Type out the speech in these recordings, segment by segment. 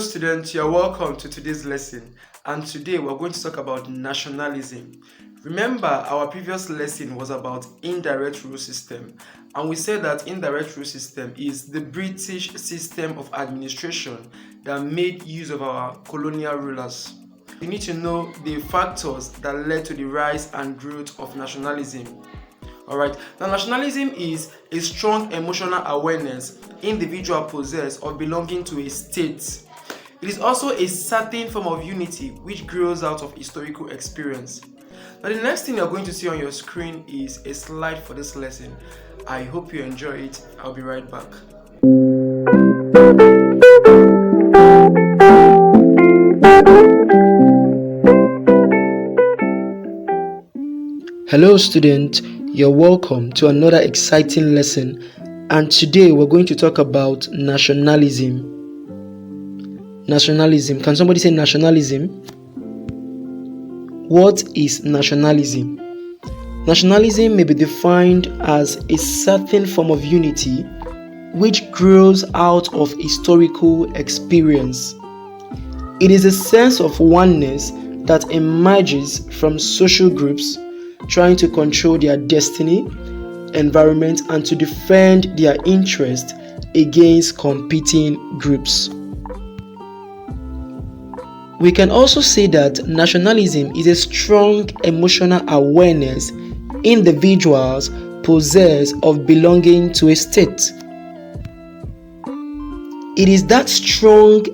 students, you're welcome to today's lesson, and today we're going to talk about nationalism. Remember, our previous lesson was about indirect rule system, and we said that indirect rule system is the British system of administration that made use of our colonial rulers. You need to know the factors that led to the rise and growth of nationalism. Alright, now nationalism is a strong emotional awareness individual possess of belonging to a state. It is also a certain form of unity which grows out of historical experience. Now the next thing you're going to see on your screen is a slide for this lesson. I hope you enjoy it. I'll be right back. Hello student, you're welcome to another exciting lesson, and today we're going to talk about nationalism. Nationalism. Can somebody say nationalism? What is nationalism? Nationalism may be defined as a certain form of unity which grows out of historical experience. It is a sense of oneness that emerges from social groups trying to control their destiny, environment, and to defend their interest against competing groups. We can also say that nationalism is a strong emotional awareness individuals possess of belonging to a state. It is that strong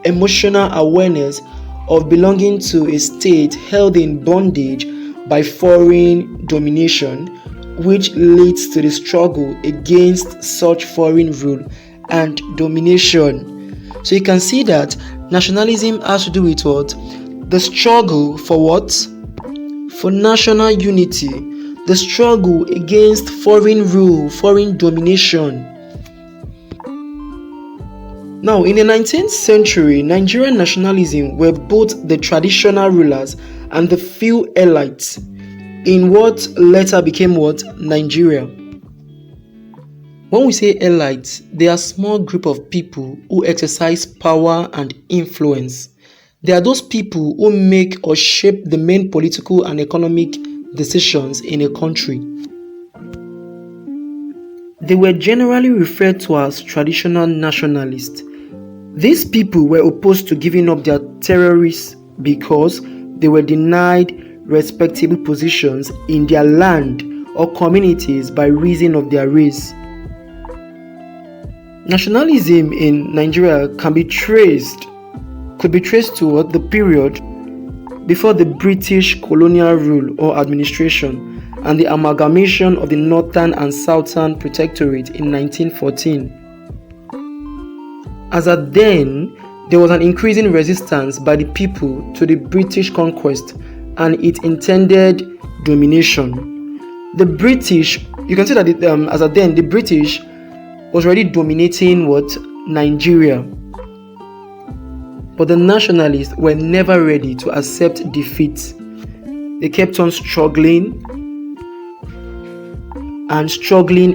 emotional awareness of belonging to a state held in bondage by foreign domination, which leads to the struggle against such foreign rule and domination. So you can see that nationalism has to do with what? The struggle for what? For national unity. The struggle against foreign rule, foreign domination. Now, in the 19th century, Nigerian nationalism were both the traditional rulers and the few elites in what later became what? Nigeria. When we say elites, they are a small group of people who exercise power and influence. They are those people who make or shape the main political and economic decisions in a country. They were generally referred to as traditional nationalists. These people were opposed to giving up their territories because they were denied respectable positions in their land or communities by reason of their race. Nationalism in Nigeria could be traced to the period before the British colonial rule or administration and the amalgamation of the Northern and Southern Protectorate in 1914. As at then, there was an increasing resistance by the people to the British conquest and its intended domination. The British, you can see that as at then, the British was already dominating Nigeria. But the nationalists were never ready to accept defeat. They kept on struggling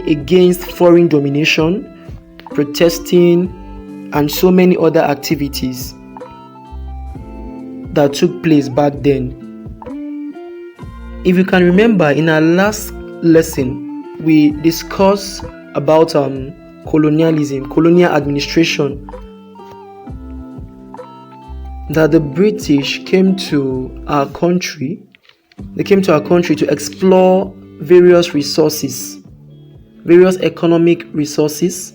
against foreign domination, protesting, and so many other activities that took place back then. If you can remember, in our last lesson, we discussed about colonialism, colonial administration, that the British came to our country. They came to our country to explore various resources, various economic resources,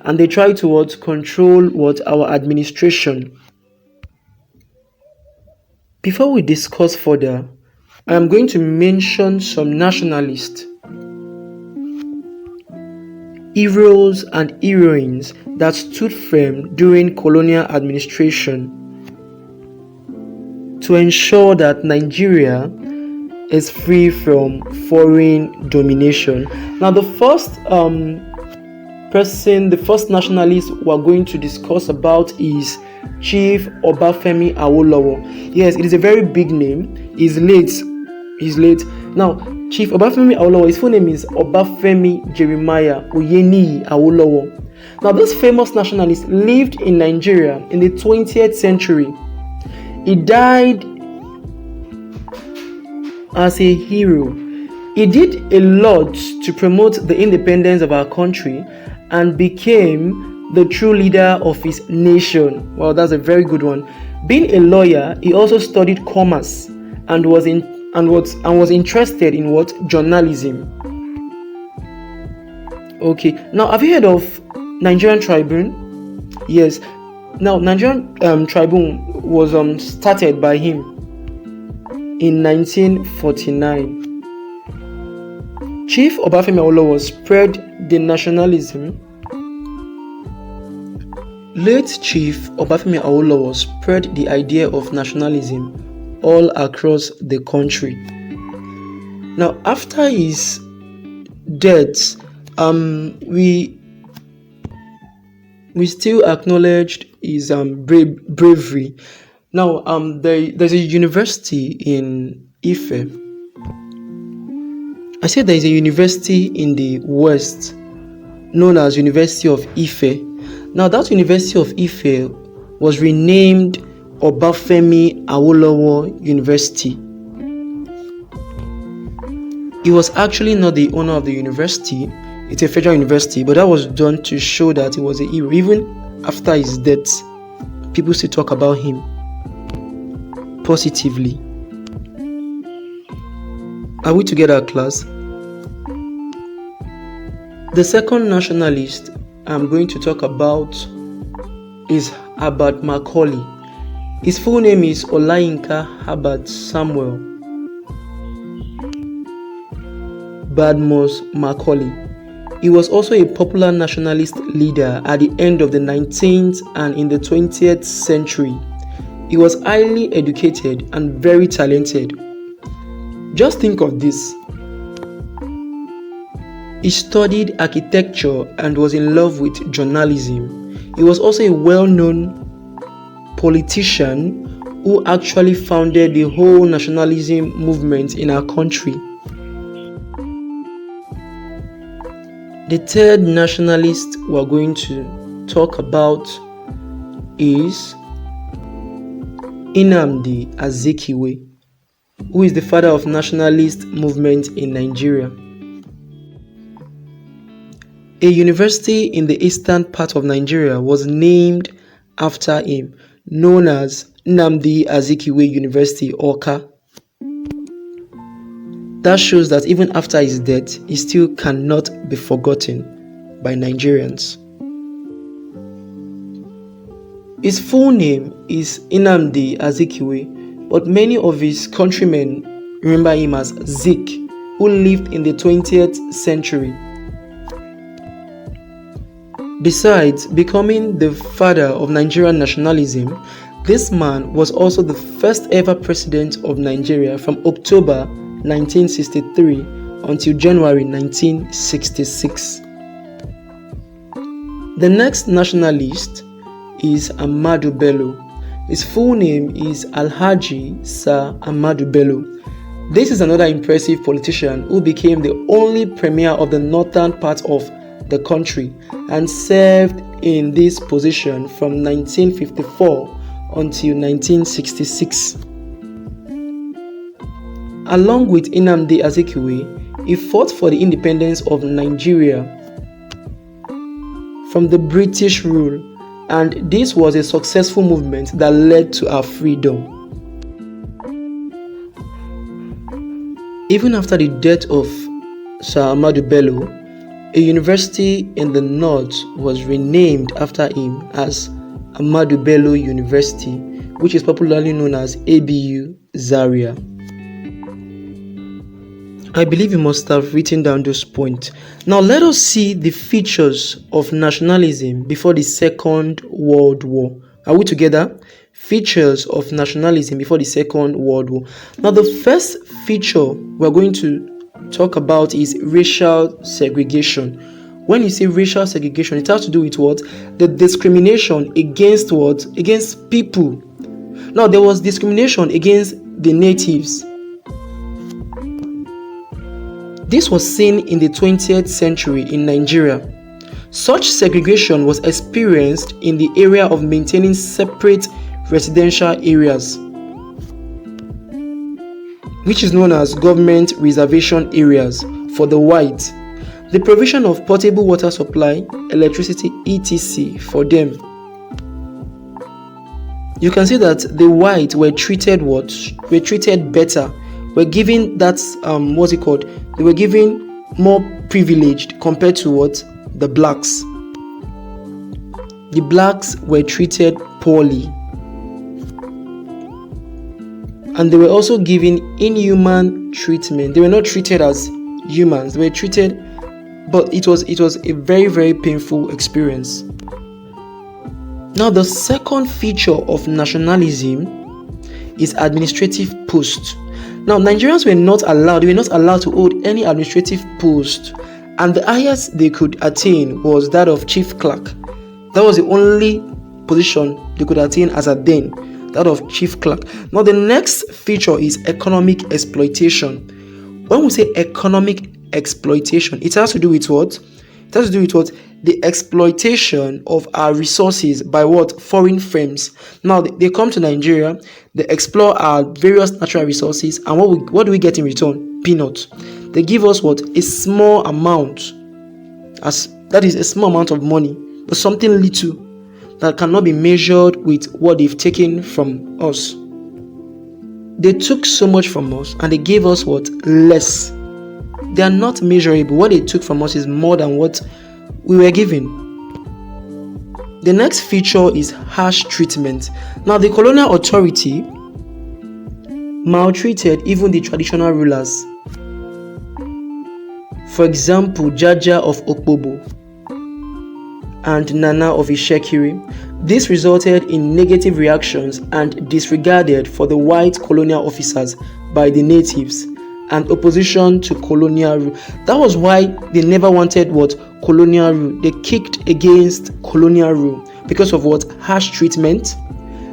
and they tried to control our administration. Before we discuss further, I am going to mention some nationalists, heroes and heroines that stood firm during colonial administration to ensure that Nigeria is free from foreign domination. Now, the first nationalist we are going to discuss about is Chief Obafemi Awolowo. Yes, it is a very big name. He's late. Now, Chief Obafemi Awolowo, his full name is Obafemi Jeremiah Oyeniyi Awolowo. Now, this famous nationalist lived in Nigeria in the 20th century. He died as a hero. He did a lot to promote the independence of our country and became the true leader of his nation. Well, that's a very good one. Being a lawyer, he also studied commerce and was interested in what? Journalism. Okay. Now, have you heard of Nigerian Tribune? Yes. Now, Nigerian Tribune was started by him in 1949. Chief Obafemi Awolowo spread the nationalism. Late Chief Obafemi Awolowo spread the idea of nationalism all across the country. Now, after his death, we still acknowledged his bravery. Now, there's a university in Ife. I said there is a university in the West known as University of Ife. Now, that University of Ife was renamed Obafemi Awolowo University. He was actually not the owner of the university. It's a federal university, but that was done to show that he was a hero. Even after his death, people still talk about him positively. Are we together, class? The second nationalist I'm going to talk about is Herbert Macaulay. His full name is Olayinka Herbert Samuel Badmus Macaulay. He was also a popular nationalist leader at the end of the 19th and in the 20th century. He was highly educated and very talented. Just think of this. He studied architecture and was in love with journalism. He was also a well-known politician who actually founded the whole nationalism movement in our country. The third nationalist we're going to talk about is Nnamdi Azikiwe, who is the father of nationalist movement in Nigeria. A university in the eastern part of Nigeria was named after him, known as Nnamdi Azikiwe University, Awka. That shows that even after his death, he still cannot be forgotten by Nigerians. His full name is Nnamdi Azikiwe, but many of his countrymen remember him as Zik, who lived in the 20th century. Besides becoming the father of Nigerian nationalism, this man was also the first ever president of Nigeria from October 1963 until January 1966. The next nationalist is Ahmadu Bello. His full name is Alhaji Sir Ahmadu Bello. This is another impressive politician who became the only premier of the northern part of the country and served in this position from 1954 until 1966. Along with Nnamdi Azikiwe, he fought for the independence of Nigeria from the British rule, and this was a successful movement that led to our freedom. Even after the death of Sir Ahmadu Bello, a university in the north was renamed after him as Ahmadu Bello University, which is popularly known as ABU Zaria. I believe you must have written down those points. Now let us see the features of nationalism before the Second World War. Are we together? Features of nationalism before the Second World War. Now the first feature we're going to talk about is racial segregation. When you say racial segregation, it has to do with what? The discrimination against what? Against people. Now there was discrimination against the natives. This was seen in the 20th century in Nigeria. Such segregation was experienced in the area of maintaining separate residential areas, which is known as government reservation areas for the whites, the provision of potable water supply, electricity, etc. for them. You can see that the whites were treated better, were given they were given more privileged compared to the blacks. The blacks were treated poorly, and they were also given inhuman treatment. They were not treated as humans. They were treated, but it was a very, very painful experience. Now, the second feature of nationalism is administrative posts. Now, Nigerians were not allowed to hold any administrative post, and the highest they could attain was that of chief clerk. That was the only position they could attain as at then, that of chief clerk. Now, the next feature is economic exploitation. When we say economic exploitation, it has to do with what? It has to do with what? The exploitation of our resources by foreign firms. Now they come to Nigeria, they explore our various natural resources, and what do we get in return? Peanuts. They give us a small amount, that is a small amount of money, but something little that cannot be measured with what they've taken from us. They took so much from us and they gave us less. They are not measurable. What they took from us is more than what we were given. The next feature is harsh treatment. Now, the colonial authority maltreated even the traditional rulers. For example, Jaja of Okpobo and Nana of Ishekiri. This resulted in negative reactions and disregarded for the white colonial officers by the natives, and opposition to colonial rule. That was why they never wanted colonial rule. They kicked against colonial rule because of harsh treatment.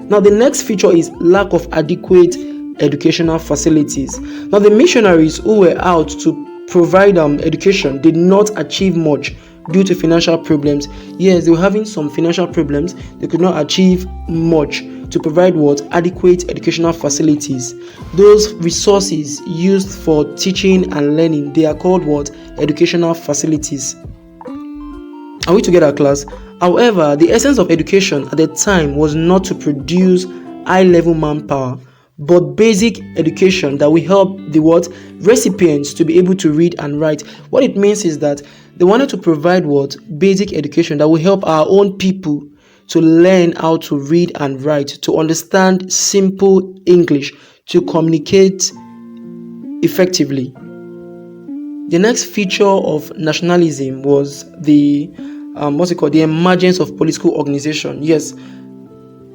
Now, the next feature is lack of adequate educational facilities. Now, the missionaries who were out to provide education did not achieve much due to financial problems. Yes, they were having some financial problems. They could not achieve much to provide adequate educational facilities. Those resources used for teaching and learning, they are called educational facilities. Are we together, class? However, the essence of education at the time was not to produce high-level manpower, but basic education that will help the recipients to be able to read and write. What it means is that they wanted to provide basic education that will help our own people to learn how to read and write, to understand simple English, to communicate effectively. The next feature of nationalism was the emergence of political organization. Yes,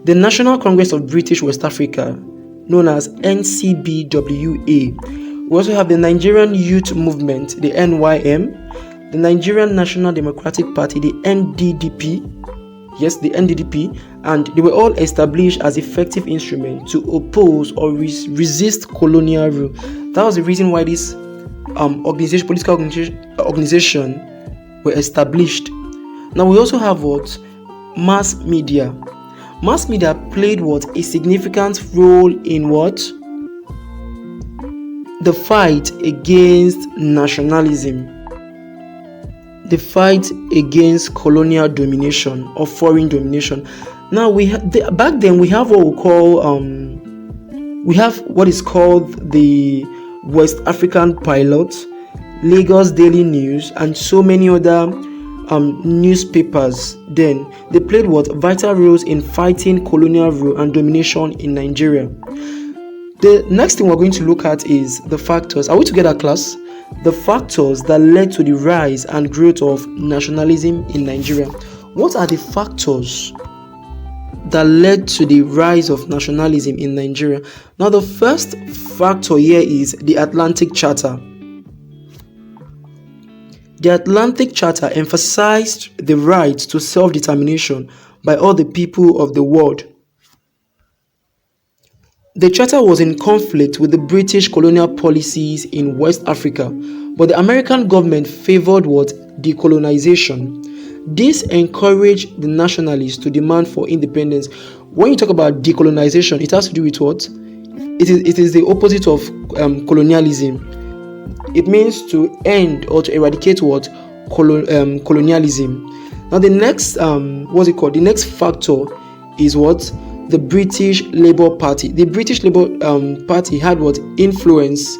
the National Congress of British West Africa, known as NCBWA. We also have the Nigerian Youth Movement, the NYM, the Nigerian National Democratic Party, the NDDP. Yes, the NDDP, and they were all established as effective instruments to oppose or resist colonial rule. That was the reason why this political organization were established. Now, we also have mass media. Mass media played a significant role in the fight against nationalism, the fight against colonial domination or foreign domination. Now, back then we have what is called the West African Pilot, Lagos Daily News, and so many other newspapers. Then they played vital roles in fighting colonial rule and domination in Nigeria. The next thing we're going to look at is the factors. Are we together, class? The factors that led to the rise and growth of nationalism in Nigeria. What are the factors that led to the rise of nationalism in Nigeria? Now, the first factor here is the Atlantic Charter. The Atlantic Charter emphasized the right to self-determination by all the people of the world. The charter was in conflict with the British colonial policies in West Africa, but the American government favored decolonization. This encouraged the nationalists to demand for independence. When you talk about decolonization, it has to do with what? It is the opposite of colonialism. It means to end or to eradicate what? Colonialism. Now the next what's it called? The next factor is what? The British Labour Party. The British Labour Party had what? Influence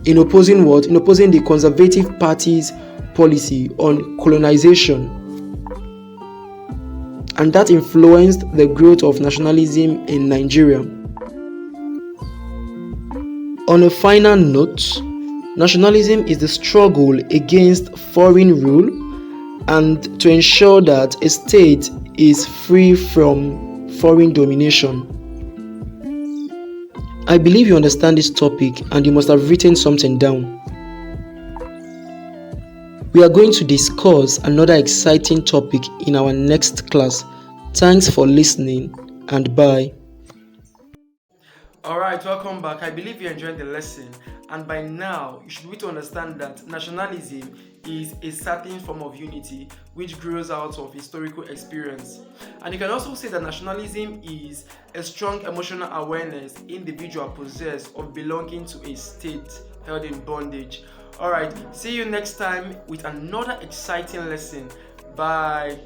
in opposing what? In opposing the Conservative Party's policy on colonization, and that influenced the growth of nationalism in Nigeria. On a final note, nationalism is the struggle against foreign rule and to ensure that a state is free from foreign domination. I believe you understand this topic and you must have written something down. We are going to discuss another exciting topic in our next class. Thanks for listening and bye. Alright, welcome back. I believe you enjoyed the lesson, and by now you should be able to understand that nationalism is a certain form of unity which grows out of historical experience. And you can also say that nationalism is a strong emotional awareness individual possess of belonging to a state held in bondage. Alright, see you next time with another exciting lesson. Bye.